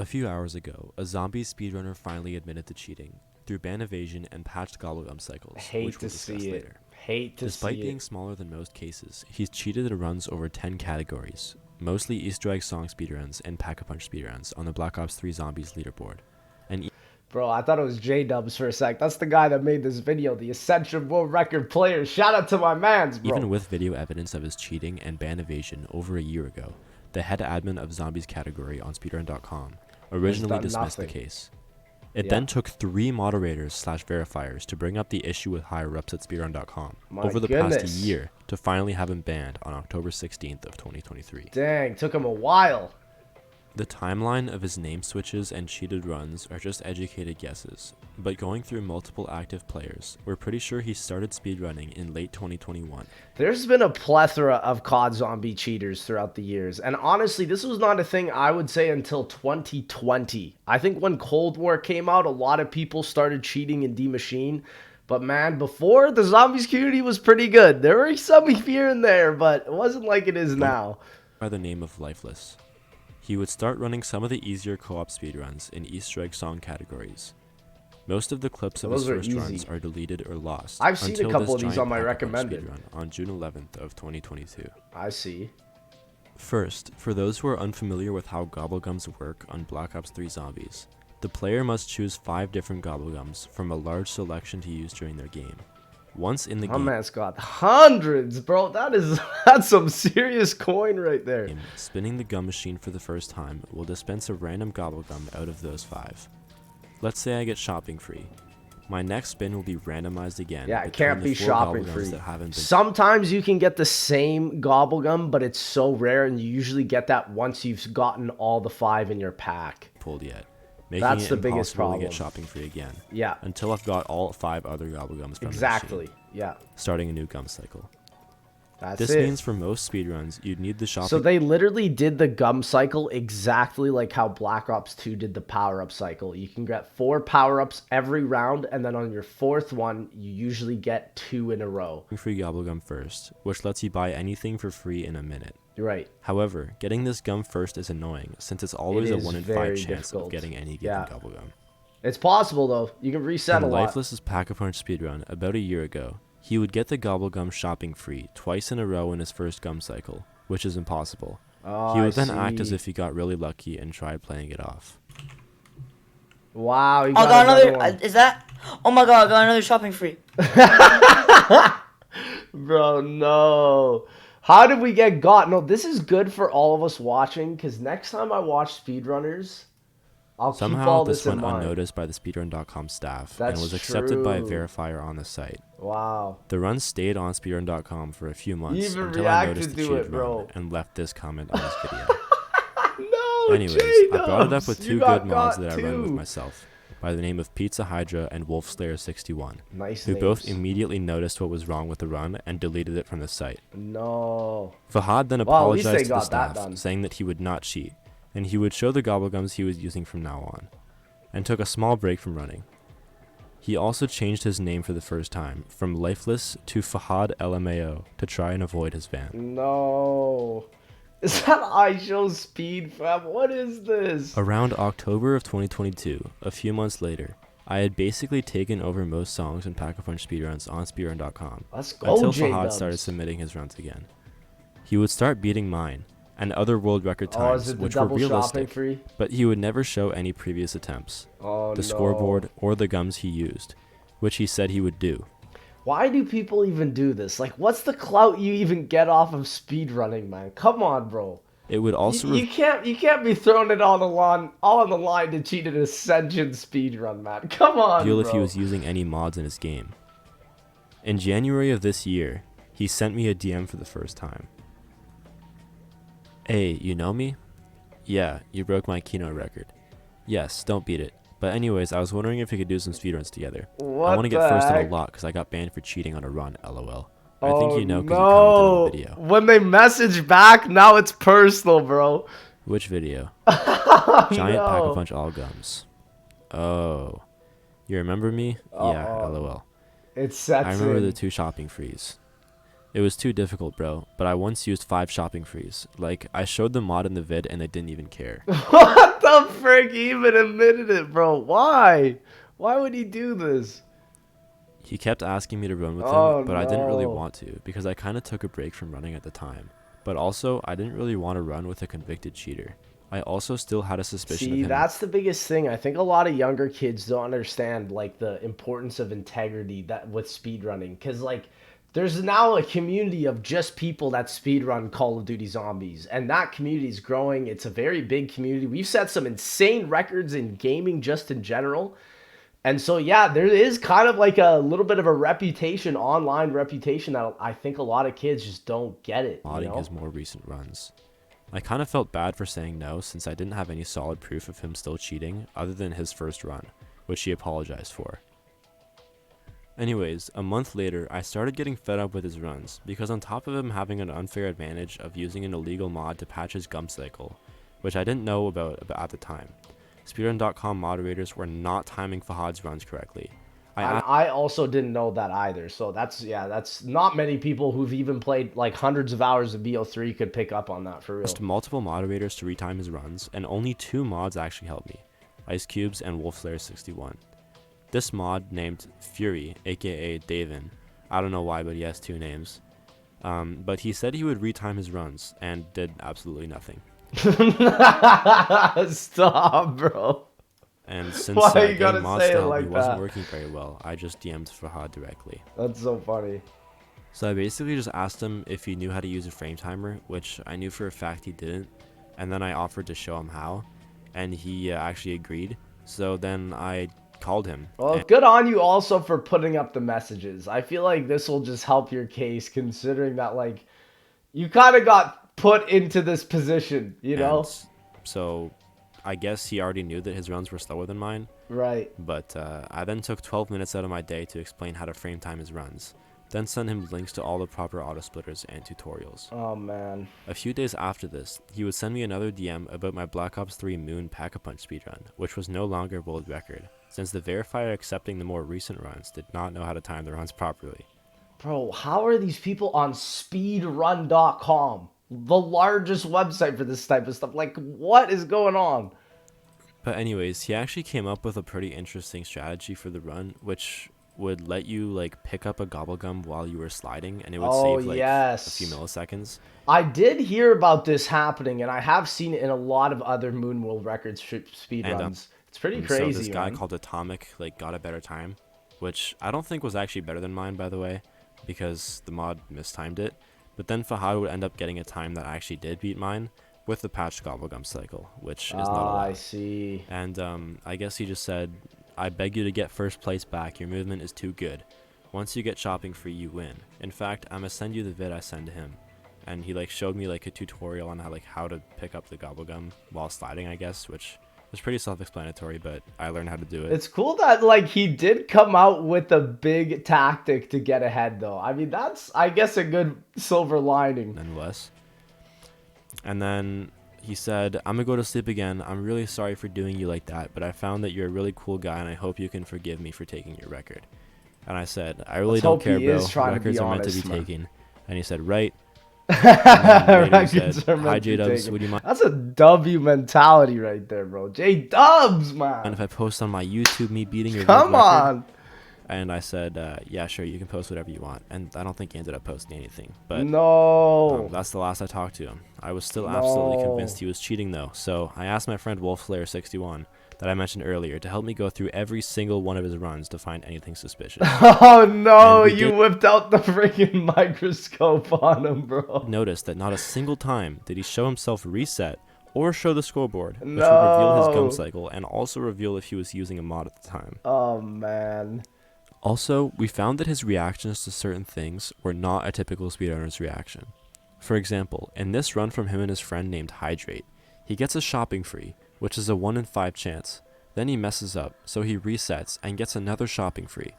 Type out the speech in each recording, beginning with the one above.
A few hours ago, a zombie speedrunner finally admitted to cheating through ban evasion and patched gobblegum cycles, Hate which to we'll discuss see it. later. Hate to Despite see being it. smaller than most cases, he's cheated at runs over 10 categories, mostly Easter egg song speedruns and pack-a-punch speedruns on the Black Ops 3 Zombies leaderboard. And Bro, I thought it was J-Dubs for a sec. That's the guy that made this video, the Ascension World Record player. Shout out to my mans, bro. even with video evidence of his cheating and ban evasion over a year ago, the head admin of Zombies category on speedrun.com originally dismissed the case. It then took 3 moderators/verifiers to bring up the issue with higher-ups at speedrun.com over the past year to finally have him banned on October 16th of 2023. Dang, took him a while. The timeline of his name switches and cheated runs are just educated guesses, but going through multiple active players, we're pretty sure he started speedrunning in late 2021. There's been a plethora of COD zombie cheaters throughout the years, and honestly, this was not a thing I would say until 2020. I think when Cold War came out, a lot of people started cheating in D-Machine, but man, before, the zombies community was pretty good. There were some here and there, but it wasn't like it is now. By the name of Lifeless. He would start running some of the easier co-op speedruns in Easter egg song categories. Most of the clips of his first runs are deleted or lost. I've seen a couple of these on my recommended speedrun on June 11th of 2022. I see. First, for those who are unfamiliar with how gobblegums work on Black Ops 3 Zombies, the player must choose 5 different gobblegums from a large selection to use during their game. Once in the game, my man's got hundreds, bro. That's some serious coin right there. Spinning the gum machine for the first time will dispense a random gobblegum out of those 5. Let's say I get shopping free. My next spin will be randomized again. Yeah, it can't be shopping free. That Sometimes you can get the same gobblegum, but it's so rare, and you usually get that once you've gotten all the 5 in your pack. Pulled yet. Making That's it the biggest problem. To get shopping free again. Yeah. Until I've got all 5 other gobblegums from exactly. the machine, Yeah. starting a new gum cycle. This means for most speedruns, you'd need the shopping. So they literally did the gum cycle exactly like how Black Ops 2 did the power-up cycle. You can get 4 power-ups every round, and then on your 4th one, you usually get 2 in a row. Free gobblegum first, which lets you buy anything for free in a minute. You're right. However, getting this gum first is annoying, since it's always a 1 in 5 chance of getting any given gobblegum. It's possible, though. You can reset a lot. Lifeless's Pack-a-Punch speedrun about a year ago, he would get the gobblegum shopping free twice in a row in his first gum cycle, which is impossible. He would then act as if he got really lucky and tried playing it off. Wow, I got another is that? Oh my god, I got another shopping free. Bro, no. How did we get got? No, this is good for all of us watching, because next time I watch speedrunners, I'll keep all this in mind. Somehow this went unnoticed by the speedrun.com staff and was accepted by a verifier on the site. Wow. The run stayed on speedrun.com for a few months even until I reacted noticed the to cheat it, bro. run and left this comment on this video. No, Anyways, I brought it up with 2 good mods that I run with myself, by the name of Pizza Hydra and Wolfslayer61, who both immediately noticed what was wrong with the run and deleted it from the site. No. Fahad then apologized to the staff, saying that he would not cheat, and he would show the gobblegums he was using from now on, and took a small break from running. He also changed his name for the first time, from Lifeless to Fahad LMAO, to try and avoid his ban. No. Is that I show speed, fam? What is this? Around October of 2022, a few months later, I had basically taken over most songs and Pack-a-Punch speedruns on speedrun.com until Fahad started submitting his runs again. He would start beating mine and other world record times, which were realistic, but he would never show any previous attempts, the scoreboard, or the gums he used, which he said he would do. Why do people even do this? Like, what's the clout you even get off of speedrunning, man? Come on, bro. It would also you can't be throwing it all on the line to cheat an Ascension speedrun, man. Come on, bro. If he was using any mods in his game. In January of this year, he sent me a DM for the first time. Hey, you know me? Yeah, you broke my Kino record. Yes, don't beat it. But anyways, I was wondering if we could do some speedruns together. I want to get first in a lot because I got banned for cheating on a run, lol. I think you know because you commented on the video. When they message back, now it's personal, bro. Which video? Giant Pack-a-Punch all gums. Oh. You remember me? Yeah, lol. It sets I remember the 2 shopping frees. It was too difficult, bro, but I once used 5 shopping frees. Like, I showed the mod in the vid and they didn't even care. What the frick? He even admitted it, bro. Why? Why would he do this? He kept asking me to run with Oh, him, but I didn't really no. want to because I kind of took a break from running at the time. But also, I didn't really want to run with a convicted cheater. I also still had a suspicion of See, him. that's the biggest thing. I think a lot of younger kids don't understand like the importance of integrity that with speedrunning, because like there's now a community of just people that speedrun Call of Duty Zombies, and that community is growing. It's a very big community. We've set some insane records in gaming just in general. And so, yeah, there is kind of like a little bit of a reputation, online reputation, that I think a lot of kids just don't get it, you Modding know? his more recent runs. I kind of felt bad for saying no since I didn't have any solid proof of him still cheating other than his first run, which he apologized for. Anyways, a month later, I started getting fed up with his runs because on top of him having an unfair advantage of using an illegal mod to patch his gum cycle, which I didn't know about at the time, Speedrun.com moderators were not timing Fahad's runs correctly. I also didn't know that either. So that's not many people who've even played like hundreds of hours of BO3 could pick up on that for real. Asked multiple moderators to retime his runs, and only 2 mods actually helped me, Ice Cubes and Wolfslayer61. This mod named Fury, aka Davin, I don't know why, but he has 2 names, but he said he would retime his runs, and did absolutely nothing. Stop, bro. And since Why you getting gotta mods say to it help like me wasn't that? working very well, I just DM'd Fahad directly. That's so funny. So I basically just asked him if he knew how to use a frame timer, which I knew for a fact he didn't, and then I offered to show him how, and he actually agreed. So then I called him. Well, good on you also for putting up the messages. I feel like this will just help your case, considering that like you kind of got put into this position, you know? So I guess he already knew that his runs were slower than mine. Right. But I then took 12 minutes out of my day to explain how to frame time his runs, then send him links to all the proper auto splitters and tutorials. Oh, man. A few days after this, he would send me another DM about my Black Ops 3 Moon Pack-a-Punch speedrun, which was no longer a world record, since the verifier accepting the more recent runs did not know how to time the runs properly. Bro, how are these people on speedrun.com? The largest website for this type of stuff. Like, what is going on? But anyways, he actually came up with a pretty interesting strategy for the run, which would let you like pick up a gobblegum while you were sliding, and it would save like a few milliseconds. I did hear about this happening, and I have seen it in a lot of other Moon World Records speedruns. It's pretty crazy. So this guy man. called Atomic like got a better time, which I don't think was actually better than mine, by the way, because the mod mistimed it. But then Fahad would end up getting a time that actually did beat mine with the patched gobblegum cycle, which is not allowed. I see. And I guess he just said, I beg you to get first place back. Your movement is too good. Once you get shopping free, you win. In fact, I'm gonna send you the vid I send to him. And he like showed me like a tutorial on how to pick up the gobblegum while sliding, I guess, which was pretty self-explanatory, but I learned how to do it. It's cool that like he did come out with a big tactic to get ahead, though. I mean, that's, I guess, a good silver lining. Nonetheless. And then he said, I'm gonna go to sleep again. I'm really sorry for doing you like that, but I found that you're a really cool guy, and I hope you can forgive me for taking your record. And I said, I really don't care, bro. Records are meant to be taken. And he said, right. Records are meant Hi, to be J-Dubs, taken. would you mind? That's a W mentality right there, bro. J-Dubs, man. And if I post on my YouTube me beating your Come on. And I said, yeah, sure, you can post whatever you want. And I don't think he ended up posting anything. But no. that's the last I talked to him. I was still absolutely convinced he was cheating, though. So I asked my friend Wolfslayer61 that I mentioned earlier to help me go through every single one of his runs to find anything suspicious. Oh no, you whipped out the freaking microscope on him, bro. Notice that not a single time did he show himself reset or show the scoreboard, which would reveal his gum cycle and also reveal if he was using a mod at the time. Oh man. Also, we found that his reactions to certain things were not a typical speedrunner's reaction. For example, in this run from him and his friend named Hydrate, he gets a shopping free, which is a 1 in 5 chance. Then he messes up, so he resets and gets another shopping free.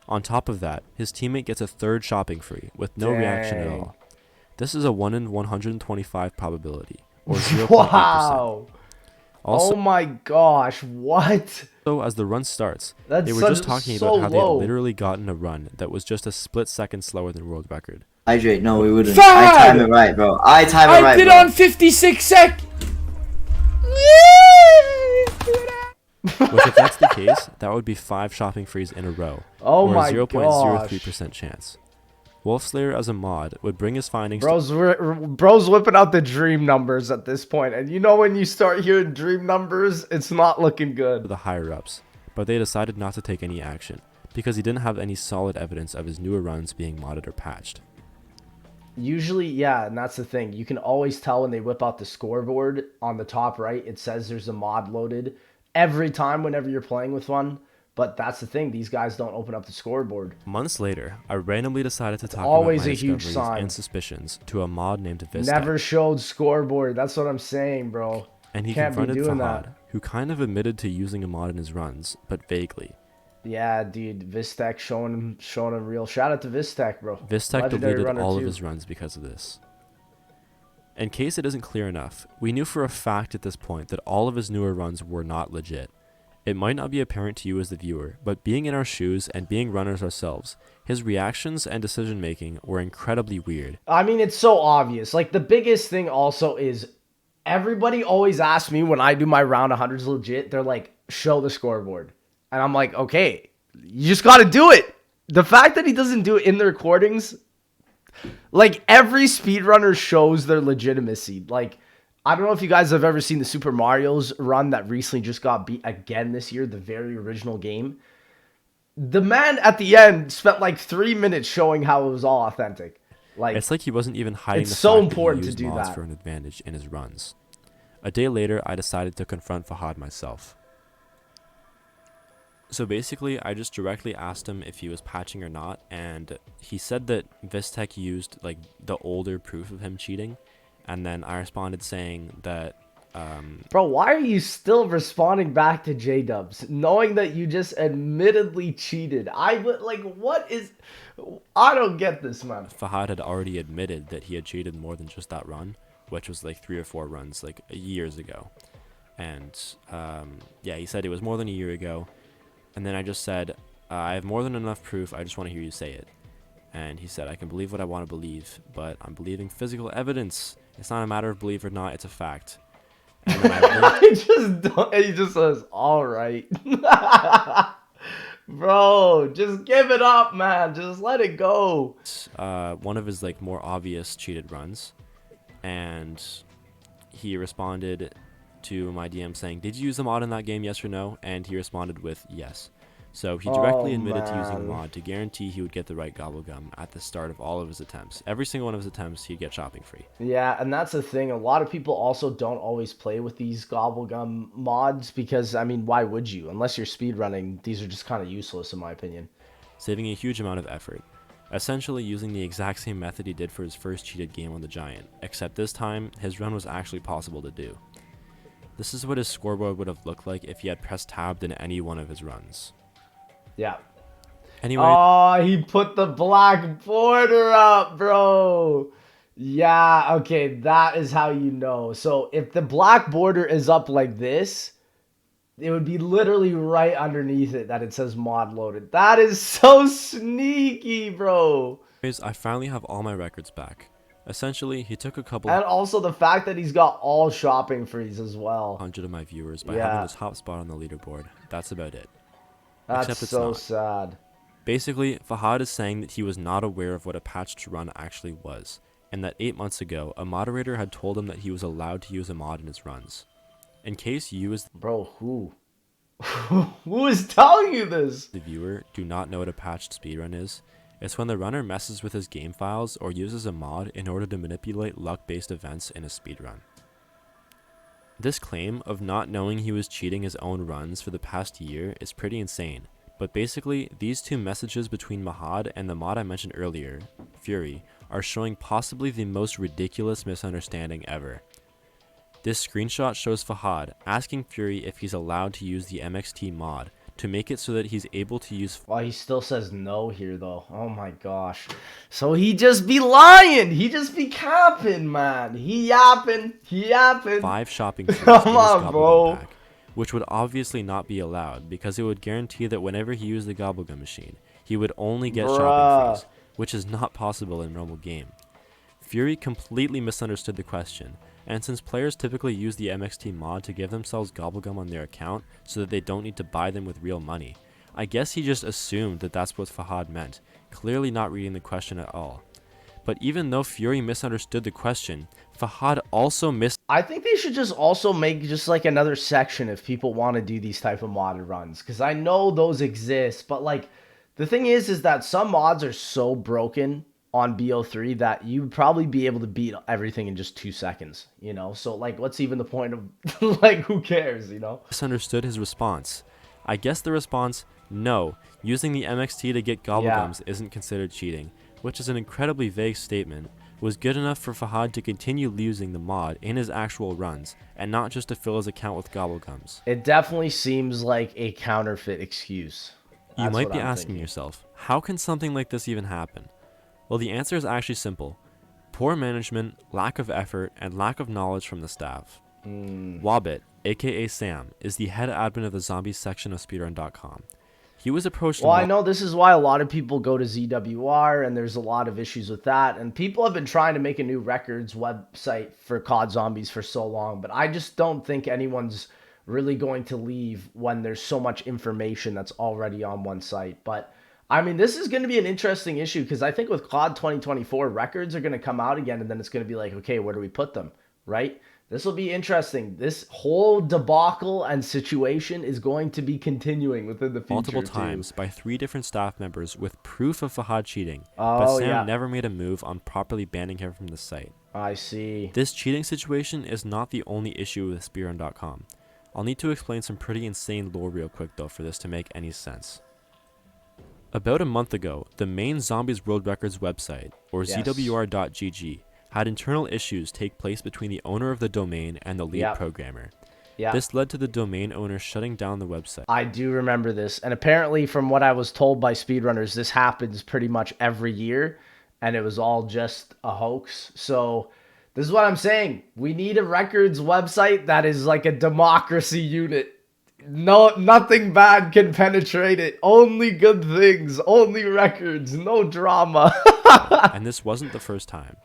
On top of that, his teammate gets a third shopping free with no reaction at all. This is a 1 in 125 probability, or 0.8%. Wow. Also, oh my gosh, what? So as the run starts, they were just talking about how they had literally gotten a run that was just a split second slower than world record. Hydrate. No, we wouldn't. Fad! I time it right, bro. I time it right, I did bro. on 56 seconds. Which, if that's the case, that would be 5 shopping frees in a row, Oh or my a gosh. 0.03% chance. Wolfslayer as a mod would bring his findings Bro's whipping out the dream numbers at this point, and you know when you start hearing dream numbers, it's not looking to good. the higher-ups, but they decided not to take any action, because he didn't have any solid evidence of his newer runs being modded or patched. Usually, yeah, and that's the thing. You can always tell when they whip out the scoreboard on the top right. It says there's a mod loaded every time whenever you're playing with one. But that's the thing. These guys don't open up the scoreboard. Months later, I randomly decided to talk always about my a huge discoveries sign. and suspicions to a mod named Vistech. Never showed scoreboard. That's what I'm saying, bro. And he Can't be confronted doing Fahad, that. who kind of admitted to using a mod in his runs, but vaguely. Yeah, dude. Vistech showing him real. Shout out to Vistech, bro. Vistech Legendary deleted runner all too. of his runs because of this. In case it isn't clear enough, we knew for a fact at this point that all of his newer runs were not legit. It might not be apparent to you as the viewer, but being in our shoes and being runners ourselves, his reactions and decision making were incredibly weird. I mean, it's so obvious. Like, the biggest thing also is everybody always asks me when I do my round 100s legit, they're like, show the scoreboard. And I'm like, okay, you just got to do it. The fact that he doesn't do it in the recordings, like, every speedrunner shows their legitimacy. Like, I don't know if you guys have ever seen the Super Mario's run that recently just got beat again this year, the very original game. The man at the end spent like 3 minutes showing how it was all authentic. Like, It's like he wasn't even hiding it's the so fact important that to he do used mods that. for an advantage in his runs. A day later, I decided to confront Fahad myself. So basically, I just directly asked him if he was patching or not, and he said that Vistech used like the older proof of him cheating, and then I responded saying that bro, why are you still responding back to J-Dubs, knowing that you just admittedly cheated? I would, like, what is... I don't get this, man. Fahad had already admitted that he had cheated more than just that run, which was like 3 or 4 runs like years ago. And yeah, he said it was more than a year ago. And then I just said, I have more than enough proof, I just want to hear you say it. And he said, I can believe what I want to believe, but I'm believing physical evidence. It's not a matter of belief or not, it's a fact. And then He just says, all right. Bro, just give it up, man. Just let it go. one of his like more obvious cheated runs, and he responded to my DM saying, did you use the mod in that game, yes or no? And he responded with yes. So he directly admitted to using the mod to guarantee he would get the right gobblegum at the start of all of his attempts. Every single one of his attempts, he'd get shopping free. Yeah, and that's the thing. A lot of people also don't always play with these gobblegum mods because, I mean, why would you? Unless you're speedrunning, these are just kind of useless in my opinion. Saving a huge amount of effort. Essentially using the exact same method he did for his first cheated game on the Giant, except this time, his run was actually possible to do. This is what his scoreboard would have looked like if he had pressed tabbed in any one of his runs. Yeah. Anyway, Oh, he put the black border up, bro. Yeah, okay, that is how you know. So if the black border is up like this, it would be literally right underneath it that it says mod loaded. That is so sneaky, bro. I finally have all my records back. Essentially, he took a couple And also the fact that he's got all shopping frees as well. hundred of my viewers by having the top spot on the leaderboard. That's about it. That's Except it's so not. sad. Basically, Fahad is saying that he was not aware of what a patched run actually was, and that 8 months ago, a moderator had told him that he was allowed to use a mod in his runs. In case you as Bro, who? Who is telling you this? the viewer do not know what a patched speedrun is, it's when the runner messes with his game files or uses a mod in order to manipulate luck-based events in a speedrun. This claim of not knowing he was cheating his own runs for the past year is pretty insane, but basically, these two messages between Mahad and the mod I mentioned earlier, Fury, are showing possibly the most ridiculous misunderstanding ever. This screenshot shows Fahad asking Fury if he's allowed to use the MXT mod to make it so that he's able to use Well, he still says no here, though. Oh my gosh. So he just be lying. He just be capping, man. He yapping. 5 shopping fees Come in his on, Gobblegum bro. pack, which would obviously not be allowed because it would guarantee that whenever he used the Gobblegum machine, he would only get Bruh. shopping fees, which is not possible in a normal game. Fury completely misunderstood the question, and since players typically use the MXT mod to give themselves gobblegum on their account so that they don't need to buy them with real money, I guess he just assumed that that's what Fahad meant, clearly not reading the question at all. But even though Fury misunderstood the question, Fahad also I think they should just also make just like another section if people want to do these type of modded runs, because I know those exist, but like the thing is that some mods are so broken on BO3 that you would probably be able to beat everything in just 2 seconds, you know? So like, what's even the point of like, who cares, you know? misunderstood his response. I guess the response, no, using the MXT to get gobblegums isn't considered cheating, which is an incredibly vague statement, was good enough for Fahad to continue using the mod in his actual runs, and not just to fill his account with gobblegums. It definitely seems like a counterfeit excuse. You might be asking yourself, how can something like this even happen? Well, the answer is actually simple. Poor management, lack of effort, and lack of knowledge from the staff. Wabbit, aka Sam, is the head admin of the zombies section of speedrun.com. He was approached. Well, I know this is why a lot of people go to ZWR, and there's a lot of issues with that. And people have been trying to make a new records website for COD Zombies for so long, but I just don't think anyone's really going to leave when there's so much information that's already on one site. But I mean, this is going to be an interesting issue, because I think with COD 2024, records are going to come out again, and then it's going to be like, okay, where do we put them, right? This will be interesting. This whole debacle and situation is going to be continuing within the future. Multiple times by 3 different staff members with proof of Fahad cheating, but Sam never made a move on properly banning him from the site. I see. This cheating situation is not the only issue with speedrun.com. I'll need to explain some pretty insane lore real quick though for this to make any sense. About a month ago, the main Zombies World Records website, or ZWR.gg, had internal issues take place between the owner of the domain and the lead programmer. This led to the domain owner shutting down the website. I do remember this, and apparently from what I was told by speedrunners, this happens pretty much every year, and it was all just a hoax. So this is what I'm saying. We need a records website that is like a democracy unit. No, nothing bad can penetrate it. Only good things, only records, no drama. And this wasn't the first time.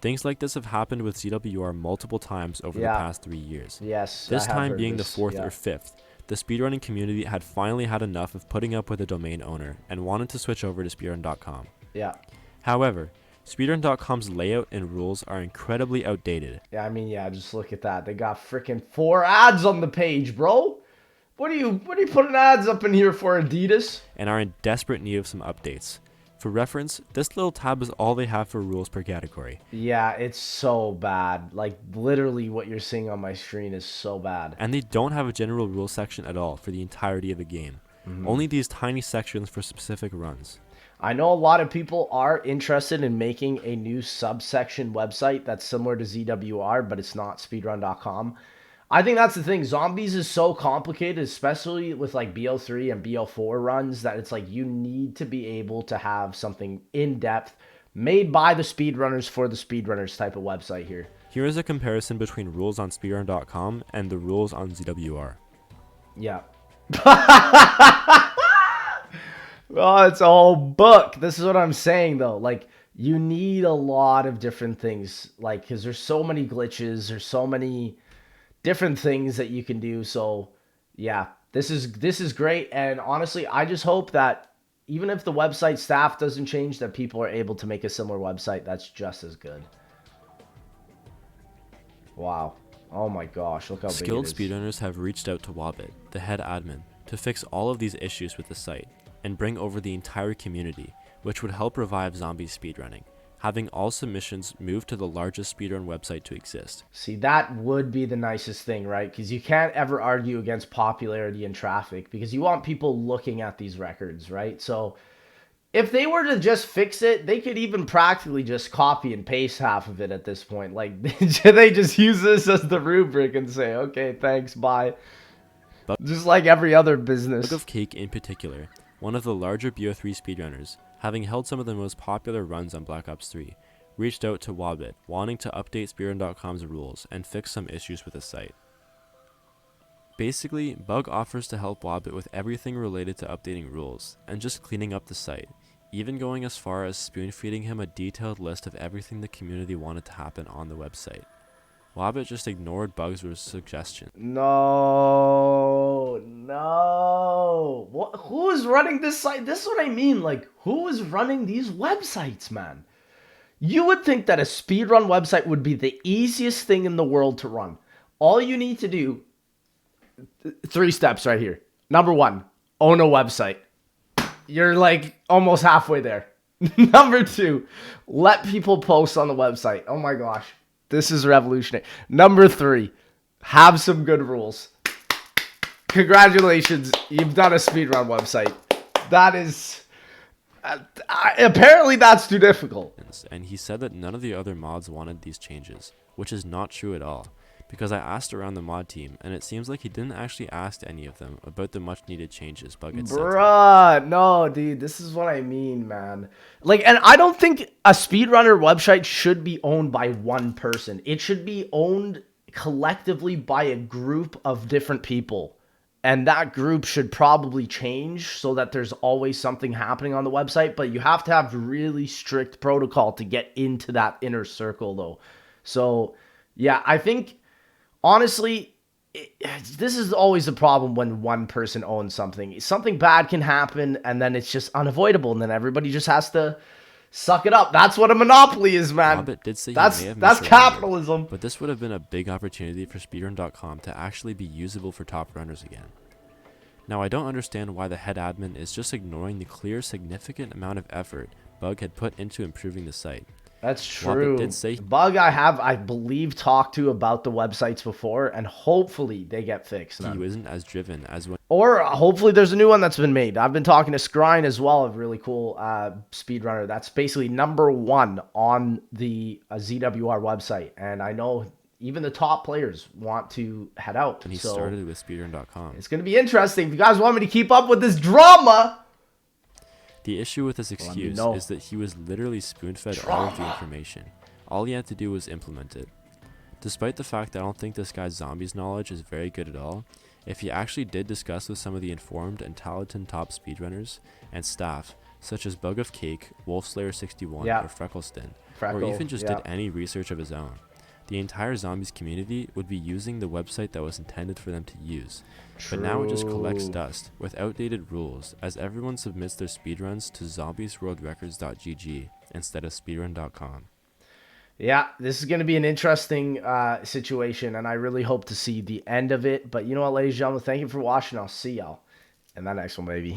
Things like this have happened with ZWR multiple times over the past 3 years. Yes. This time being the 4th or 5th. The speedrunning community had finally had enough of putting up with a domain owner and wanted to switch over to speedrun.com. However, speedrun.com's layout and rules are incredibly outdated. I mean, just look at that. They got freaking 4 ads on the page, bro. What are you putting ads up in here for, Adidas? And are in desperate need of some updates. For reference, this little tab is all they have for rules per category. Yeah, it's so bad. Like, literally what you're seeing on my screen is so bad. And they don't have a general rules section at all for the entirety of the game. Only these tiny sections for specific runs. I know a lot of people are interested in making a new subsection website that's similar to ZWR, but it's not speedrun.com. I think that's the thing. Zombies is so complicated, especially with like BO3 and BO4 runs, that it's like you need to be able to have something in-depth made by the speedrunners for the speedrunners type of website here. Here is a comparison between rules on speedrun.com and the rules on ZWR. Oh, it's a whole book. This is what I'm saying though. Like, you need a lot of different things, like, because there's so many glitches, there's so many different things that you can do. So yeah, this is great. And honestly, I just hope that even if the website staff doesn't change, that people are able to make a similar website that's just as good. Wow. Oh my gosh, look how big it is. Skilled speedrunners have reached out to Wabbit, the head admin, to fix all of these issues with the site and bring over the entire community, which would help revive zombie speedrunning, having all submissions move to the largest speedrun website to exist. See, that would be the nicest thing, right? Because you can't ever argue against popularity and traffic, because you want people looking at these records, right? So if they were to just fix it, they could even practically just copy and paste half of it at this point. Like, they just use this as the rubric and say, okay, thanks, bye. But just like every other business. Bug of Cake in particular, one of the larger BO3 speedrunners, having held some of the most popular runs on Black Ops 3, reached out to Wabbit, wanting to update speedrun.com's rules and fix some issues with the site. Basically, Bug offers to help Wabbit with everything related to updating rules, and just cleaning up the site, even going as far as spoon-feeding him a detailed list of everything the community wanted to happen on the website. Wabbit just ignored Bug's suggestion. No. Who is running this site? This is what I mean. Like, who is running these websites, man? You would think that a speedrun website would be the easiest thing in the world to run. All you need to do, 3 steps right here. Number 1, own a website. You're like almost halfway there. Number 2, let people post on the website. Oh my gosh. This is revolutionary. Number 3, have some good rules. Congratulations. You've done a speedrun website. That is... apparently that's too difficult. And he said that none of the other mods wanted these changes, which is not true at all. Because I asked around the mod team, and it seems like he didn't actually ask any of them about the much needed changes Bug had sent him. Bruh, no, dude, this is what I mean, man. Like, and I don't think a speedrunner website should be owned by one person. It should be owned collectively by a group of different people. And that group should probably change so that there's always something happening on the website. But you have to have really strict protocol to get into that inner circle, though. So, yeah, I think... honestly, this is always the problem when one person owns something. Something bad can happen, and then it's just unavoidable, and then everybody just has to suck it up. That's what a monopoly is, man. Hobbit did say that's capitalism. But this would have been a big opportunity for speedrun.com to actually be usable for top runners again. Now, I don't understand why the head admin is just ignoring the clear, significant amount of effort Bug had put into improving the site. That's true. Did say Bug I believe, talked to about the websites before, and hopefully they get fixed. He isn't as driven as when... or hopefully there's a new one that's been made. I've been talking to Scrine as well, a really cool speedrunner. That's basically #1 on the ZWR website. And I know even the top players want to head out. And he started with speedrun.com. It's going to be interesting. If you guys want me to keep up with this drama... The issue with this excuse is that he was literally spoon-fed all of the information. All he had to do was implement it. Despite the fact that I don't think this guy's zombies knowledge is very good at all, if he actually did discuss with some of the informed and talented top speedrunners and staff, such as Bug of Cake, Wolfslayer61, or Freckleston, or even just did any research of his own, the entire zombies community would be using the website that was intended for them to use. But now it just collects dust with outdated rules as everyone submits their speedruns to zombiesworldrecords.gg instead of speedrun.com. Yeah, this is going to be an interesting situation, and I really hope to see the end of it. But you know what, ladies and gentlemen, thank you for watching. I'll see y'all in that next one, baby.